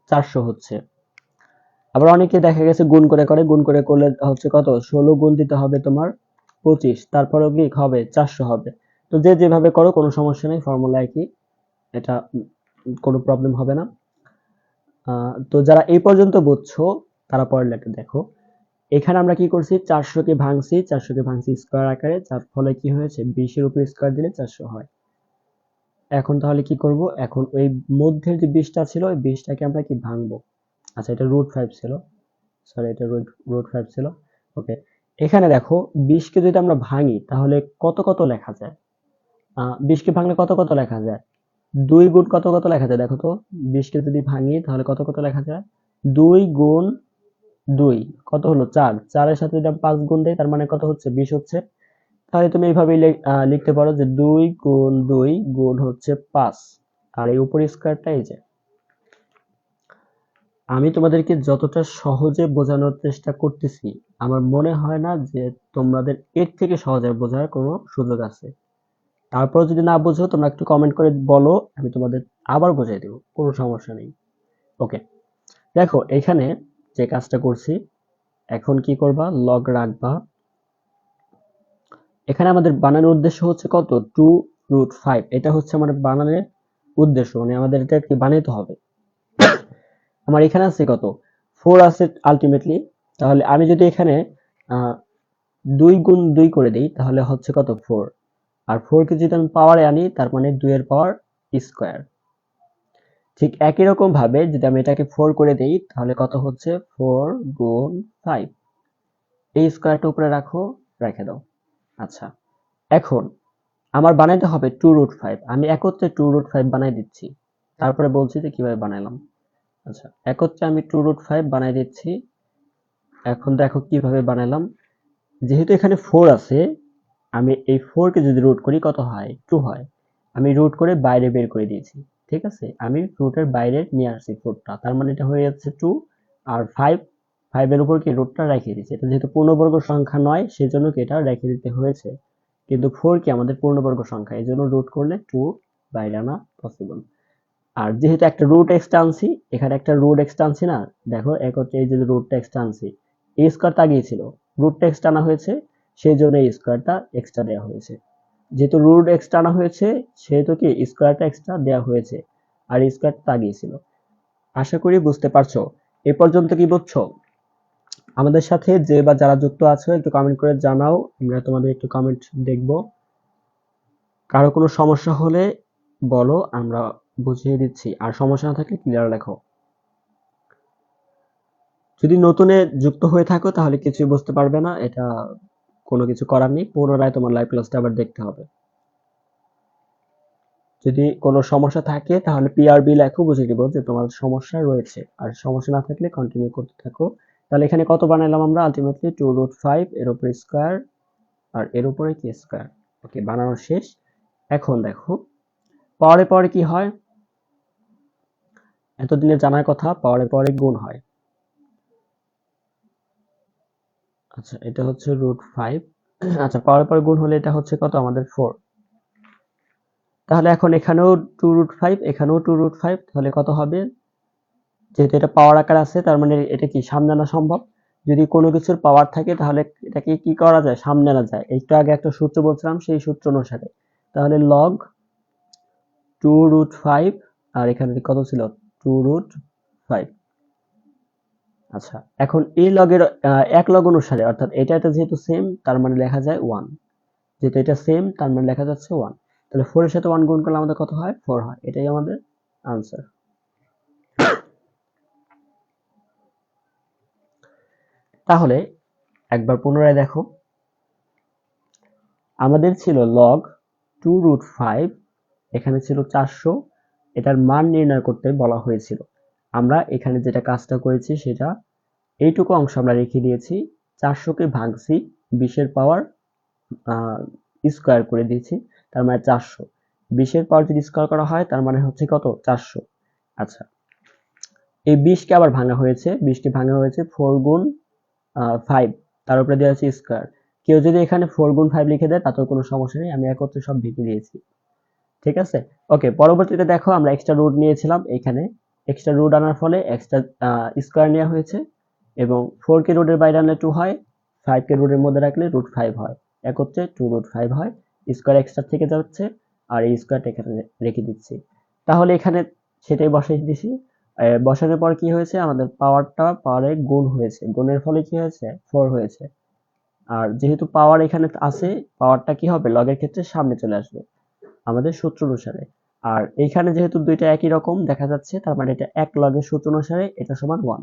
400 হচ্ছে। আবার অনেকে দেখা গেছে গুণ করে গুণ করে করলে হচ্ছে কত 16 গুণ দিতে হবে তোমার 25, তারপরেও কি হবে 400 হবে। তো যে যেভাবে করো কোনো সমস্যা নেই, ফর্মুলা একই, এটা কোনো প্রবলেম হবে না। তো যারা এই পর্যন্ত বুঝছো তারা পরের লেখা দেখো। এখানে আমরা কি করছি, 400 কে ভাঙছি স্কয়ার আকারে, যার ফলে কি হয়েছে 20 এর উপর স্কয়ার দিলে 400 হয়। এখন তাহলে কি করব, এখন ওই মধ্যের যে 20টা ছিল ওই 20টাকে আমরা কি ভাঙবো। আচ্ছা, এটা √5 ছিল, সরি এটা √5 ছিল। ওকে, এখানে দেখো 20 কে যদি আমরা ভাঙি তাহলে কত কত লেখা যায়। 20 কে ভাঙলে কত কত লেখা যায়, 2 গুণ কত কত লেখা যায় দেখো তো। 20 কে যদি ভাঙি তাহলে কত কত লেখা যায়, 2 গুণ 2 কত হলো 4, 4 এর সাথে যদি আমি 5 গুণ দেই তার মানে কত হচ্ছে 20 হচ্ছে। তাহলে তুমি এইভাবেই লিখতে পারো যে 2 গুণ 2 গুণ হচ্ছে 5, আর এই উপরে স্কয়ারটা এই যে। আমি তোমাদেরকে যতটা সহজে বোঝানোর চেষ্টা করতেছি আমার মনে হয় না যে তোমাদের এর থেকে সহজে বোঝার কোনো সুযোগ আছে। তারপর যদি না বুঝো তোমরা একটু কমেন্ট করে বলো, আমি তোমাদের আবার বুঝিয়ে দেবো, কোনো সমস্যা নেই। ওকে, দেখো এখানে যে কাজটা করছি, এখন কি করবা, লগ রাখবা। এখানে আমাদের বানানোর উদ্দেশ্য হচ্ছে কত 2√5, এটা হচ্ছে আমাদের বানানোর উদ্দেশ্য, মানে আমাদের এটা কি বানাইতে হবে। আমার এখানে আছে কত 4 আছে আলটিমেটলি। তাহলে আমি যদি এখানে 2 গুণ 2 করে দিই তাহলে হচ্ছে কত 4, আর 4 কে যদি আমি পাওয়ারে আনি তার মানে 2 এর পাওয়ার স্কয়ার। ঠিক একই রকম ভাবে যদি আমি এটাকে 4 করে দেই তাহলে কত হচ্ছে 4 গুণ 5, এই স্কয়ারটা উপরে রাখো, রেখে দাও। আচ্ছা, এখন আমার বানাইতে হবে 2√5, আমি একত্রে 2√5 বানাই দিচ্ছি, তারপরে বলছি যে কিভাবে বানাইলাম। আচ্ছা, একত্রে আমি 2√5 বানাই দিচ্ছি। এখন দেখো কিভাবে বানাইলাম। যেহেতু এখানে 4 আছে, আমি এই 4 কে যদি রুট করি কত হয় 2 হয়, আমি রুট করে বাইরে বের করে দিয়েছি। ঠিক আছে, আমি রুটের বাইরে নিয়ে আসছি 4টা, তার মানে এটা হয়ে যাচ্ছে 2, আর 5 এর উপর কি রুটটা রেখে দিয়েছি। এটা যেহেতু পূর্ণবর্গ সংখ্যা নয় সেজন্য কি এটা রেখে দিতে হয়েছে, কিন্তু 4 কি আমাদের পূর্ণবর্গ সংখ্যা, এই জন্য রুট করলে 2 বাইরে আনা পসিবল। আর যেহেতু একটা রুট এক্সট্রা আনছি, এখানে একটা রুট এক্সট্রা আনছি না, দেখো এক হচ্ছে এই যে রুটটা এক্সট্রা আনছি, এই স্কয়ারটা আগেই ছিল, রুটটা এক্সট্রা আনা হয়েছে সেই জন্য এই স্কয়ারটা এক্সট্রা দেওয়া হয়েছে। যেহেতু রুট এক্সট্রা আনা হয়েছে সেহেতু কি স্কয়ারটা এক্সট্রা দেওয়া হয়েছে, আর স্কয়ারটা আগেই ছিল। আশা করি বুঝতে পারছো। এ পর্যন্ত কি বুঝছো? আমাদের সাথে যে বা যারা যুক্ত আছো একটু কমেন্ট করে জানাও, আমরা তোমাদের একটু কমেন্ট দেখব। কারো কোনো সমস্যা হলে বলো, আমরা বুঝিয়ে দিচ্ছি, আর সমস্যা না থাকলে ক্লিয়ার লেখো। যদি নতুনে যুক্ত হয়ে থাকো তাহলে কিছুই বুঝতে পারবে না, এটা কোনো কিছু করার নেই, পুনরায় তোমার লাইভ ক্লাসটা আবার দেখতে হবে। যদি কোনো সমস্যা থাকে তাহলে পিআরবি লেখো, বুঝে নিব যে তোমার সমস্যা রয়েছে, আর সমস্যা না থাকলে কন্টিনিউ করতে থাকো। তাহলে এখানে কত বানাইলাম আমরা? আলটিমেটলি 2√5 এর উপরে স্কয়ার আর এর উপরে কি স্কয়ার। ওকে, বানানো শেষ। এখন দেখো পাওয়ারে পরে কি হয়, এতদিনে জানার কথা, পাওয়ারে পরে গুণ হয়। আচ্ছা, এটা হচ্ছে √5। আচ্ছা, পাওয়ারে পরে গুণ হলে এটা হচ্ছে কত আমাদের 4। তাহলে এখন এখানেও 2√5, এখানেও 2√5, তাহলে কত হবে? যেহেতু এটা পাওয়ার আকার আছে তার মানে এটা কি সামনে আনা সম্ভব। যদি কোনো কিছুর পাওয়ার থাকে তাহলে এটাকে কি করা যায়? সামনে আনা যায়। একটু আগে একটা সূত্র বলছিলাম, সেই সূত্র অনুসারে। তাহলে log 2√5 আর এখানে কত ছিল? 2√5। আচ্ছা, এখন এই লগের এক লগ অনুসারে, অর্থাৎ এটা যেহেতু সেম তার মানে লেখা যায় 1। যেহেতু এটা সেম তার মানে লেখা যাচ্ছে 1। তাহলে 4 এর সাথে 1 গুণ করলে আমাদের কত হয়? 4 হয়। এটাই আমাদের আনসার। তাহলে একবার পুনরায় দেখো, আমাদের ছিল log 2√5, এখানে ছিল 400, এটার মান নির্ণয় করতে বলা হয়েছিল। আমরা এখানে যেটা কাজটা করেছি সেটা এইটুকু অংশ আমরা রেখে দিয়েছি, 400কে ভাঙছি, 20 এর পাওয়ার স্কয়ার করে দিয়েছি, তার মানে 400। 20 এর পাওয়ার যদি স্কয়ার করা হয় তার মানে হচ্ছে কত? 400। আচ্ছা, এই 20 কে আবার ভাঙা হয়েছে, 20 টি ভাঙা হয়েছে 4 গুণ 5, তার উপরে দেওয়া হচ্ছে স্কয়ার। কেউ যদি এখানে 4 গুণ 5 লিখে দেয় তাতেও কোনো সমস্যা নেই, আমি একত্রে সব লিখে দিয়েছি। ঠিক আছে, ওকে। পরবর্তীতে দেখো আমরা এক্সট্রা রুট নিয়েছিলাম, এখানে এক্সট্রা রুট আনার ফলে এক্সট্রা স্কয়ার নেওয়া হয়েছে, এবং 4 কে রুটের বাইরে আনলে 2 হয়, 5 কে রুটের মধ্যে রাখলে √5 হয়, একত্রে 2√5 হয়। স্কয়ার এক্সট্রা থেকে যাচ্ছে আর এই স্কয়ারটা এখানে রেখে দিচ্ছি। তাহলে এখানে সেটাই বসাই দিছি। বসানোর পর কি হয়েছে? আমাদের পাওয়ারটা পাওয়ারে গুণ হয়েছে, গুণের ফলে কি হয়েছে? 4 হয়েছে। আর যেহেতু পাওয়ার এখানে আছে, পাওয়ারটা কি হবে? লগের ক্ষেত্রে সামনে চলে আসবে আমাদের সূত্র অনুসারে। আর এইখানে যেহেতু দুইটা একই রকম দেখা যাচ্ছে, তার মানে এটা এক লগের সূত্র অনুসারে এটা সমান 1,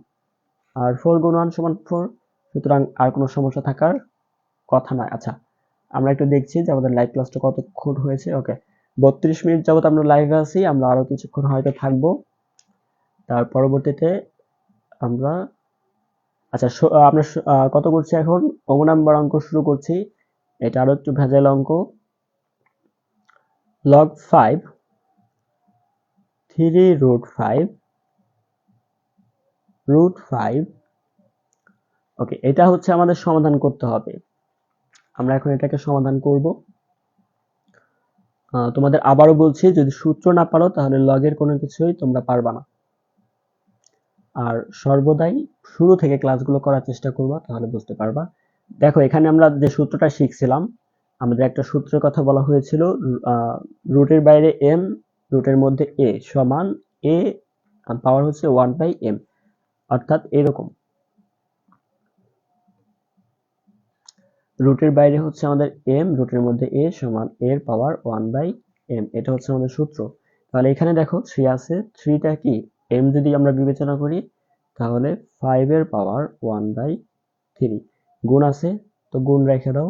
আর 4 গুণ 1 সমান 4। সুতরাং আর কোনো সমস্যা থাকার কথা নয়। আচ্ছা, আমরা একটু দেখছি যে আমাদের লাইভ ক্লাসটা কতক্ষণ হয়েছে। ওকে, 32 মিনিট যাবত আমরা লাইভে আছি, আমরা আরো কিছুক্ষণ হয়তো থাকবো। তার পরবর্তীতে আমরা আচ্ছা আমরা কত করছি এখন? নাম্বার অঙ্ক শুরু করছি। এটা আরো একটু ভেজাল অঙ্ক। log 5 3√5 √5। ওকে, এটা হচ্ছে আমাদের সমাধান করতে হবে। আমরা এখন এটাকে সমাধান করব। তোমাদের আবারও বলছি, যদি সূত্র না পারো তাহলে লগের কোনো কিছুই তোমরা পারবা না। আর সর্বদাই শুরু থেকে ক্লাসগুলো করার চেষ্টা করবা, তাহলে বুঝতে পারবা। দেখো, এখানে আমরা যে সূত্রটা শিখছিলাম, আমাদের একটা সূত্রের কথা বলা হয়েছিল, রুটের বাইরে m, রুটের মধ্যে a সমান a পাওয়ার হচ্ছে 1/m, অর্থাৎ এরকম। রুটের বাইরে হচ্ছে আমাদের m, রুটের মধ্যে a সমান এর পাওয়ার 1/m, এটা হচ্ছে আমাদের সূত্র। তাহলে এখানে দেখো 3 আছে, 3টা কি m যদি আমরা বিবেচনা করি তাহলে 5 এর পাওয়ার 1/3, গুণ আছে তো গুণ রেখে দাও।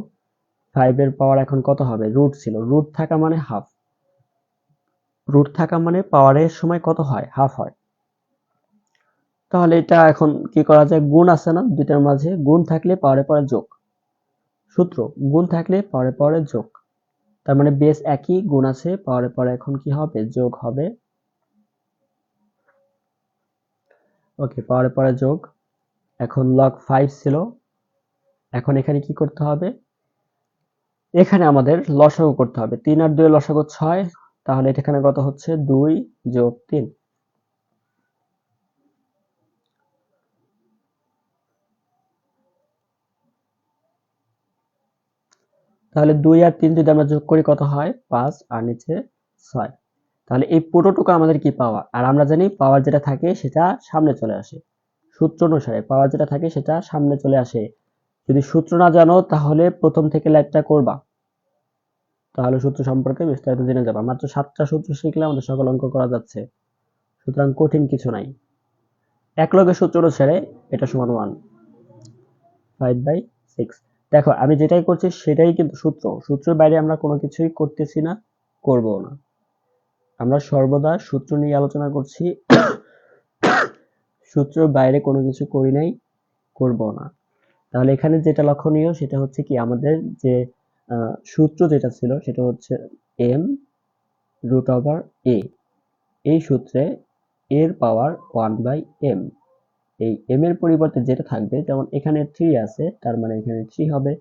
5 এর পাওয়ার এখন কত হবে? রুট ছিল, রুট থাকা মানে হাফ, রুট থাকা মানে পাওয়ারের সময় কত হয়? হাফ হয়। তাহলে এটা এখন কি করা যায়? গুণ আছে না দুইটার মাঝে, গুণ থাকলে পাওয়ারে পরে যোগ, সূত্র গুণ থাকলে পাওয়ারে পরে যোগ, তার মানে বেস একই, গুণ আছে, পাওয়ারে পরে এখন কি হবে? যোগ হবে। ওকে, পাওয়ারে পরে যোগ। এখন log 5 ছিল, এখন এখানে কি করতে হবে? এখানে আমাদের লসাগু করতে হবে। 3 আর 2 লসাগু 6, তাহলে এখানে কত হচ্ছে? 2 যোগ 3। তাহলে 2 আর 3 যদি আমরা যোগ করি কত হয়? 5, আর নিচে 6। তাহলে এই পুরোটুকু আমাদের কি? পাওয়ার। আর আমরা জানি পাওয়ার যেটা থাকে সেটা সামনে চলে আসে, সূত্র অনুসারে পাওয়ার যেটা থাকে সেটা সামনে চলে আসে। যদি সূত্র না জানো তাহলে প্রথম থেকে লাইভটা করবা, তাহলে সূত্র সম্পর্কে বিস্তারিত জেনে যাবা। মাত্র 7টা সূত্র শিখলে আমাদের সকল অঙ্ক করা যাচ্ছে, সুতরাং কঠিন কিছু নাই। এক লগের সূত্র অনুসারে এটা সমান 1, 5/6। দেখো আমি যেটাই করছি সেটাই কিন্তু সূত্রের বাইরে আমরা কোনো কিছুই করতেছি না, করব না। আমরা সর্বদা সূত্র নিয়ে আলোচনা করছি, সূত্রের বাইরে কোনো কিছু করি নাই, করব না। তাহলে এখানে যেটা লক্ষণীয় সেটা হচ্ছে কি, আমাদের যে সূত্র যেটা ছিল সেটা হচ্ছে m√a। এই সূত্রে এর পাওয়ার 1/m। এই m এর পরিবর্তে যেটা থাকবে, যেমন এখানে 3 আছে, তার মানে এখানে 3 হবে।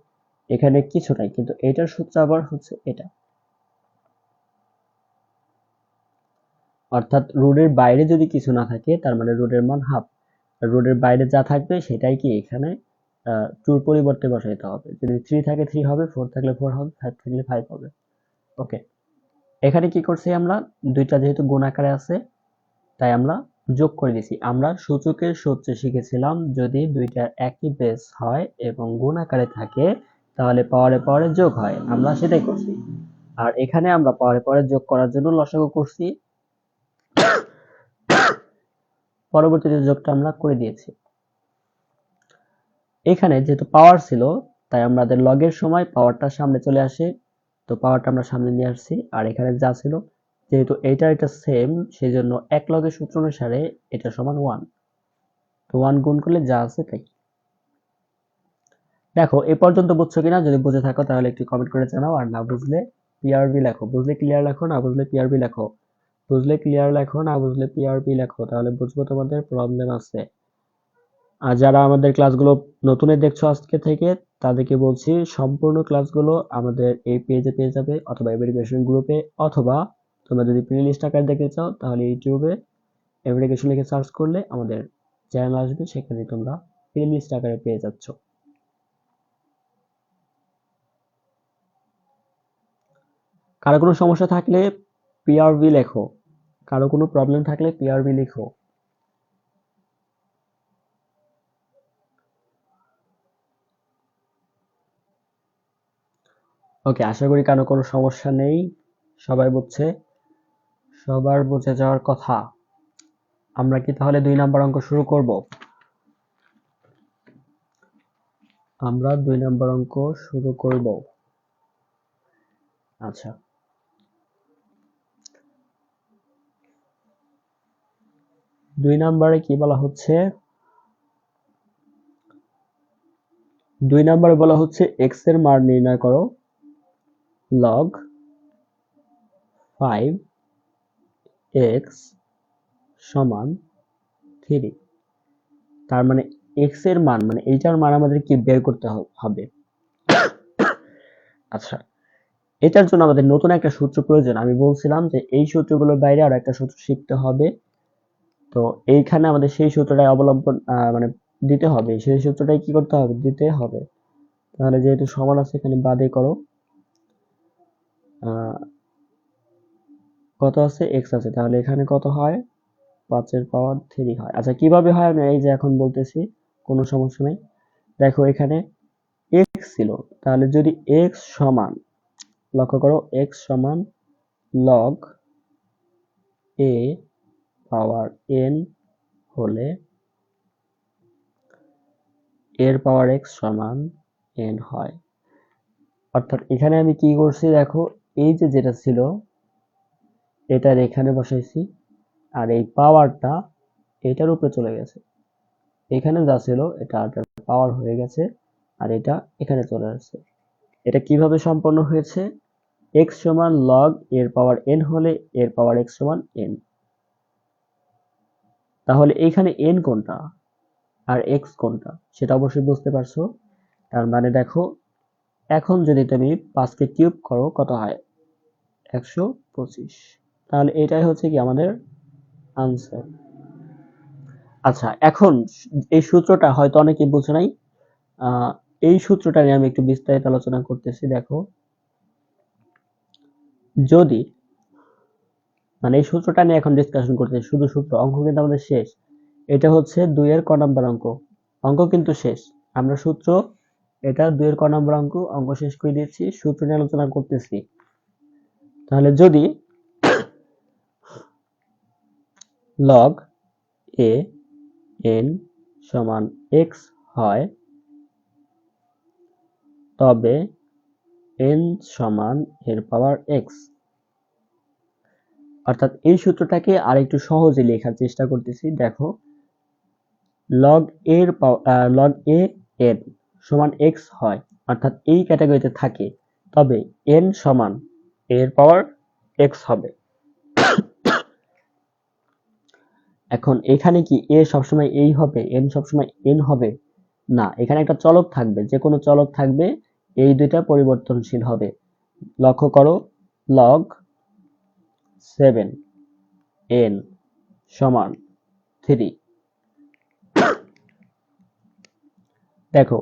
এখানে কিছু নাই, কিন্তু এটার সূত্র আবার হচ্ছে এটা। অর্থাৎ রুটের বাইরে যদি কিছু না থাকে তার মানে রুটের মান হাফ। রুটের বাইরে যা থাকবে সেটাই কি এখানে 2 পরিবর্তে বসাইতে হবে। যদি 3 থাকে 3 হবে, 4 থাকলে 4 হবে, 5 থাকলে 5 হবে। ওকে, এখানে কি করছি আমরা, দুইটা যেহেতু গুণ আকারে আছে তাই আমরা যোগ করে দিছি। আমরা সূচকের সূত্রে শিখেছিলাম যদি দুইটা একই বেস হয় এবং গুণ আকারে থাকে তাহলে পাওয়ারে পাওয়ারে যোগ হয়, আমরা সেটাই করছি। আর এখানে আমরা পাওয়ারে পাওয়ারে যোগ করার জন্য লসাগু করছি, পরবর্তীতে যোগটা আমরা করে দিয়েছি। এখানে যেহেতু পাওয়ার ছিল তাই আমাদের লগের সময় পাওয়ারটা সামনে চলে আসে, তো পাওয়ারটা আমরা সামনে নিয়ে আসছি। আর এখানে যা ছিল, যেহেতু এটা সেম, সেই জন্য এক লগের সূত্র অনুসারে এটা সমান 1। তো 1 গুণ করলে যা আছে তাই। দেখো এ পর্যন্ত বুঝছো কিনা, যদি বুঝে থাকো তাহলে একটু কমেন্ট করে জানাও, আর না বুঝলে পিআরবি লেখো, বুঝলে ক্লিয়ার লেখো, না বুঝলে পিআরবি লেখো, বুঝলে ক্লিয়ার লেখো, না বুঝলে পিআরবি লেখো, তাহলে বুঝবো তোমাদের প্রবলেম আছে। আর যারা আমাদের ক্লাসগুলো নতুনে দেখছো আজকে থেকে, তাদেরকে বলছি সম্পূর্ণ ক্লাসগুলো আমাদের এই পেজে পেয়ে যাবে, অথবা এভরিকেশন গ্রুপে, অথবা তোমরা যদি প্লে লিস্ট আকারে দেখতে চাও তাহলে ইউটিউবে এভরিকেশন লিখে সার্চ করলে আমাদের চ্যানেল আসবে, সেখানে তোমরা প্লে লিস্ট আকারে পেয়ে যাচ্ছ। কারো কোনো সমস্যা থাকলে পিআরবি লেখো, কারো কোনো প্রবলেম থাকলে পিআরবি লিখো। ওকে, আশা করি কারো কোনো সমস্যা নেই, সবাই বুঝছে, সবার বুঝে যাওয়ার কথা। আমরা কি তাহলে 2 নাম্বার অঙ্ক শুরু করব? আমরা 2 নাম্বার অঙ্ক শুরু করব। আচ্ছা, 2 নাম্বারে কি বলা হচ্ছে, 2 নাম্বারে বলা হচ্ছে x এর মান নির্ণয় করো log 5x সমান 3। তার মানে x এর মান, মানে এইটার মান আমাদের কি বের করতে হবে। আচ্ছা, এটার জন্য আমাদের নতুন একটা সূত্র প্রয়োজন। আমি বলছিলাম যে এই সূত্রগুলোর বাইরে আর একটা সূত্র শিখতে হবে, তো এইখানে আমাদের সেই সূত্রটাই অবলম্বন মানে দিতে হবে, সেই সূত্রটাই কি করতে হবে, দিতে হবে। তাহলে যেহেতু সমান আছে এখানে বাদে করো, কত আছে, x আছে, তাহলে এখানে কত হয়, 5 এর পাওয়ার 3 হয়। আচ্ছা কিভাবে হয় আমি এই যে এখন বলতেছি, কোনো সমস্যা নাই। দেখো এখানে x ছিল, তাহলে যদি x সমান, লক্ষ্য করো x সমান log a পাওয়ার n হলে এর পাওয়ার x সমান n হয়। অর্থাৎ এখানে আমি কি করছি, দেখো এই যে যেটা ছিল এটার এখানে বসাইছি, আর এই পাওয়ারটা এটার উপরে চলে গেছে। এখানে যা ছিল এটা পাওয়ার হয়ে গেছে, আর এটা এখানে চলে আসছে। এটা কিভাবে সম্পন্ন হয়েছে, x সমান log এর পাওয়ার n হলে এর পাওয়ার x সমান n। তাহলে এইখানে n কোনটা আর x কোনটা সেটা অবশ্যই বুঝতে পারছো। তার মানে দেখো, এখন যদি তুমি 5 কে কিউব করো কত হয়, 125। তাহলে এটাই হচ্ছে কি আমাদের আনসার। আচ্ছা, এখন এই সূত্রটা হয়তো অনেকে বুঝে নাই, এই সূত্রটা নিয়ে আমি একটু বিস্তারিত আলোচনা করতেছি। দেখো, যদি মানে এই সূত্রটা নিয়ে এখন ডিসকাশন করতেছি, শুধু সূত্র, অঙ্ক কিন্তু আমাদের শেষ। এটা হচ্ছে 2 এর ক নাম্বার অঙ্ক, অঙ্ক কিন্তু শেষ। আমরা সূত্র, এটা 2 এর ক নাম্বার অঙ্ক, অঙ্ক শেষ করে দিয়েছি, সূত্র নিয়ে আলোচনা করতেছি। তাহলে যদি log a n সমান x হয়, তবে n সমান এর পাওয়ার x। অর্থাৎ এই সূত্রটাকে আরেকটু সহজে লেখার চেষ্টা করতেছি। দেখো, log a n সমান x হয়, অর্থাৎ এই ক্যাটাগরিতে থাকে, তবে n সমান এর পাওয়ার x হবে। এখন এখানে কি a সবসময় এই হবে, n সবসময় n হবে? না, এখানে একটা চলক থাকবে, যে কোনো চলক থাকবে, এই দুইটা পরিবর্তনশীল হবে। লক্ষ্য করো, log 7n সমান 3। দেখো,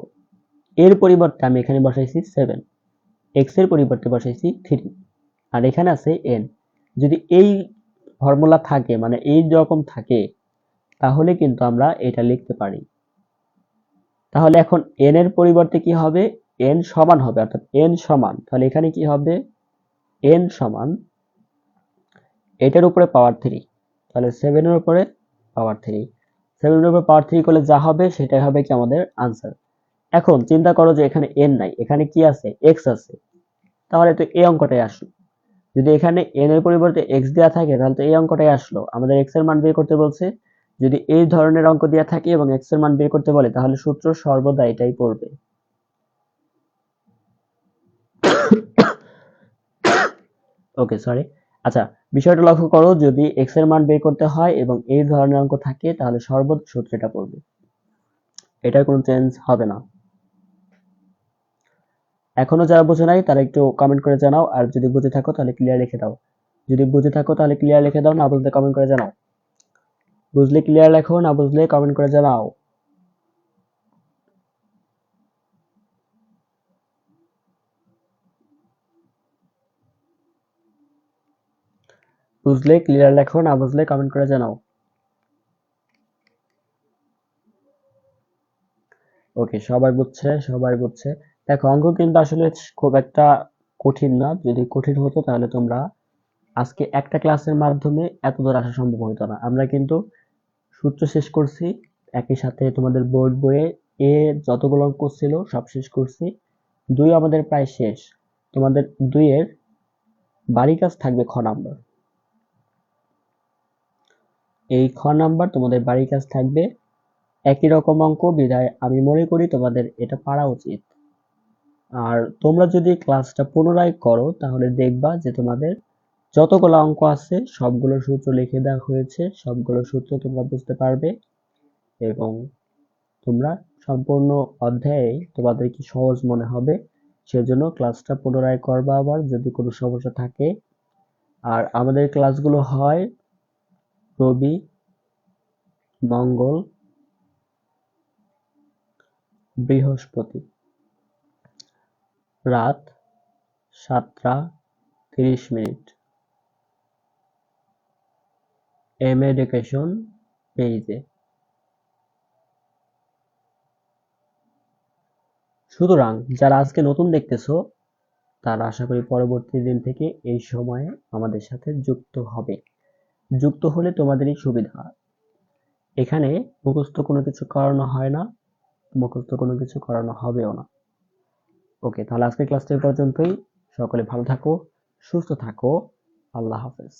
এর পরিবর্তে আমি এখানে বসাইছি 7, x এর পরিবর্তে বসাইছি 3, আর এখানে আছে n। যদি এই ফর্মুলা থাকে, মানে এই রকম থাকে, তাহলে কিন্তু আমরা এটা লিখতে পারি। তাহলে এখন n এর পরিবর্তে কি হবে? n সমান হবে, অর্থাৎ n সমান, তাহলে এখানে কি হবে? n সমান এটার উপরে পাওয়ার 3, তাহলে 7 এর উপরে পাওয়ার 3। 7 এর উপরে পাওয়ার 3 করলে যা হবে সেটাই হবে কি আমাদের আনসার। এখন চিন্তা করো যে এখানে n নাই, এখানে কি আছে? x আছে, তাহলে তো এই অঙ্কটাই আসলো। যদি এখানে n এর পরিবর্তে x দেওয়া থাকে, তাহলে তো এই অঙ্কটাই আসলো। আমাদের x এর মান বের করতে বলছে। যদি এই ধরনের অঙ্ক দেওয়া থাকে এবং x এর মান বের করতে বলে, তাহলে সূত্র সর্বদা এটাই পড়বে। ওকে, সরি। আচ্ছা, বিষয়টা লক্ষ্য করো, যদি x এর মান বের করতে হয় এবং এই ধরনের অঙ্ক থাকে, তাহলে সর্বদা সূত্রটা পড়বে, এটার কোনো চেঞ্জ হবে না। এখনো যারা বোঝে নাই তারা একটু কমেন্ট করে জানাও, আর যদি বুঝে থাকো তাহলে ক্লিয়ার লিখে দাও। যদি বুঝে থাকো তাহলে ক্লিয়ার লিখে দাও, না বুঝলে কমেন্ট করে জানাও। বুঝলে ক্লিয়ার লেখো, না বুঝলে কমেন্ট করে জানাও। বুঝলে ক্লিয়ার লেখো, না বুঝলে কমেন্ট করে জানাও। ওকে, সবাই বুঝছে, সবাই বুঝছে। দেখো, অঙ্ক কিন্তু আসলে খুব একটা কঠিন না। যদি কঠিন হতো তাহলে তোমরা আজকে একটা ক্লাসের মাধ্যমে এত দূর আসা সম্ভব হতো না। আমরা কিন্তু সূত্র শেষ করছি, একই সাথে তোমাদের বোর্ড বইয়ে এ যতগুলো অঙ্ক ছিল সব শেষ করছি। 2 আমাদের প্রায় শেষ। তোমাদের 2 এর বাড়ি কাজ থাকবে খ নাম্বার। এই খ নাম্বার তোমাদের বাড়ি কাজ থাকবে। একই রকম অঙ্ক বিধায় আমি মনে করি তোমাদের এটা পারা উচিত। আর তোমরা যদি ক্লাসটা পুনরায় করো, তাহলে দেখবা যে তোমাদের যতগুলো অঙ্ক আছে সবগুলো সূত্র লিখে দেওয়া হয়েছে, সবগুলো সূত্র তোমরা বুঝতে পারবে, এবং তোমরা সম্পূর্ণ অধ্যায়ে তোমাদের কি সহজ মনে হবে। সেজন্য ক্লাসটা পুনরায় করবা আবার, যদি কোনো সমস্যা থাকে। আর আমাদের ক্লাসগুলো হয় রবি, মঙ্গল, বৃহস্পতি রাত 7টা 30 মিনিট এম এডুকেশন পেজে। সুতরাং যারা আজকে নতুন দেখতেছো, তারা আশা করি পরবর্তী দিন থেকে এই সময়ে আমাদের সাথে যুক্ত হবে। যুক্ত হলে তোমাদেরই সুবিধা। এখানে মুখস্থ কোনো কিছু করানো হয় না, মুখস্থ কোনো কিছু করানো হবেও না। ওকে, তাহলে আজকের ক্লাসটা এই পর্যন্তই। সকলে ভালো থাকো, সুস্থ থাকো। আল্লাহ হাফেজ।